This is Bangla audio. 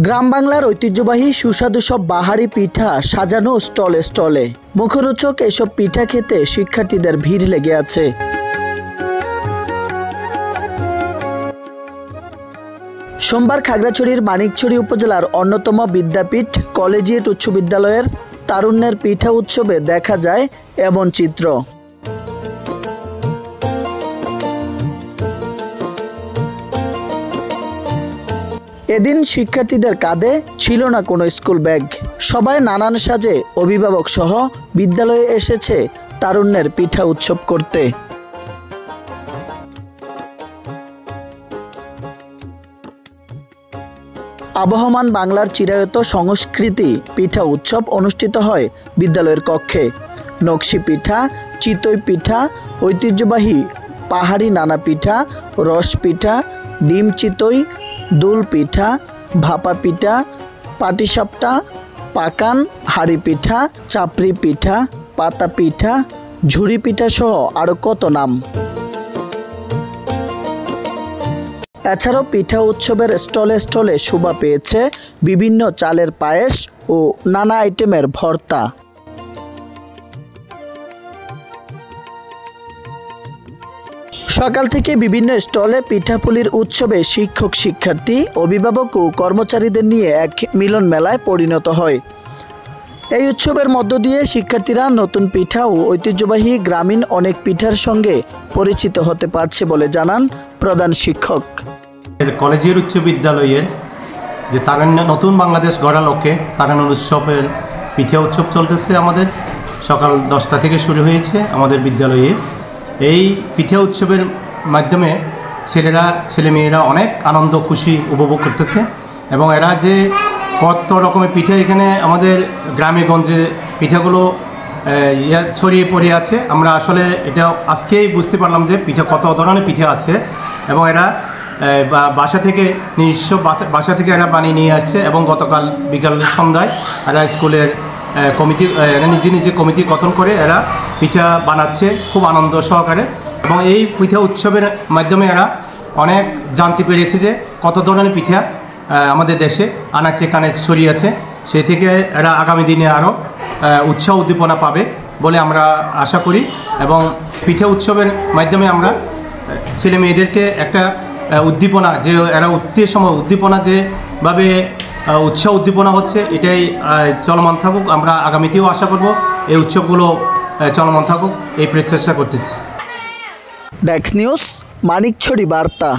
গ্রাম বাংলার ঐতিহ্যবাহী সুস্বাদু সব বাহারি পিঠা সাজানো স্টলে স্টলে। মুখরোচক এসব পিঠা খেতে শিক্ষার্থীদের ভিড় লেগে আছে। সোমবার খাগড়াছড়ির মানিকছড়ি উপজেলার অন্যতম বিদ্যাপীঠ কলেজিয়েট উচ্চ বিদ্যালয়ের তারুণ্যের পিঠা উৎসবে দেখা যায় এমন চিত্র। এদিন শিক্ষার্থীদের কাঁধে ছিল না কোনো স্কুল ব্যাগ। সবাই নানান সাজে অভিভাবক সহ বিদ্যালয়ে এসেছে তারুণ্যের পিঠা উৎসব করতে। আবহমান বাংলার চিরায়ত সংস্কৃতি পিঠা উৎসব অনুষ্ঠিত হয় বিদ্যালয়ের কক্ষে। নকশি পিঠা, চিতই পিঠা, ঐতিহ্যবাহী পাহাড়ি নানা পিঠা, রস পিঠা, ডিম চিতই, দুল পিঠা, ভাপা পিঠা, পাটিসাপটা, পাকান, হাড়ি পিঠা, চাপড়ি পিঠা, পাতা পিঠা, ঝুরি পিঠা সহ আরও কত নাম। এছাড়াও পিঠা উৎসবের স্টলে স্টলে শোভা পেয়েছে বিভিন্ন চালের পায়েস ও নানা আইটেমের ভর্তা। সকাল থেকে বিভিন্ন স্টলে পিঠাপুলির উৎসবে শিক্ষক, শিক্ষার্থী, অভিভাবক ও কর্মচারীদের নিয়ে এক মিলন মেলায় পরিণত হয়। এই উৎসবের মধ্য দিয়ে শিক্ষার্থীরা নতুন পিঠা ও ঐতিহ্যবাহী গ্রামীণ অনেক পিঠার সঙ্গে পরিচিত হতে পারছে বলে জানান প্রধান শিক্ষক। কলেজিয়েট উচ্চ বিদ্যালয়ের যে তারুণ্য নতুন বাংলাদেশ গড়ার লক্ষ্যে তারুণ্য উৎসবের পিঠা উৎসব চলতেছে। আমাদের সকাল 10টা থেকে শুরু হয়েছে আমাদের বিদ্যালয়ে। এই পিঠা উৎসবের মাধ্যমে ছেলেমেয়েরা অনেক আনন্দ খুশি উপভোগ করতেছে এবং এরা যে কত রকমের পিঠা এখানে আমাদের গ্রামে গঞ্জে পিঠাগুলো ছড়িয়ে পড়ে আছে। আমরা আসলে এটা আজকেই বুঝতে পারলাম যে পিঠা কত ধরনের পিঠা আছে এবং এরা বাসা থেকে বাসা থেকে এরা বানিয়ে নিয়ে আসছে এবং গতকাল বিকাল সন্ধ্যায় এরা স্কুলের কমিটি নিজে কমিটি গঠন করে এরা পিঠা বানাচ্ছে খুব আনন্দ সহকারে। এবং এই পিঠা উৎসবের মাধ্যমে এরা অনেক জানতে পেরেছে যে কত ধরনের পিঠা আমাদের দেশে আনাচে কানে ছড়িয়ে আছে। সেই থেকে এরা আগামী দিনে আরও উৎসাহ উদ্দীপনা পাবে বলে আমরা আশা করি। এবং পিঠা উৎসবের মাধ্যমে আমরা ছেলে মেয়েদেরকে একটা উদ্দীপনা, যে এরা উদ্দীপনা যেভাবে উৎসাহ উদ্দীপনা হচ্ছে এটাই চলমান থাকুক। আমরা আগামীতেও আশা করব এই উৎসবগুলো চলমান থাকুক, এই প্রচেষ্টা করতেছি। ডেস্ক নিউজ, মানিকছড়ি বার্তা।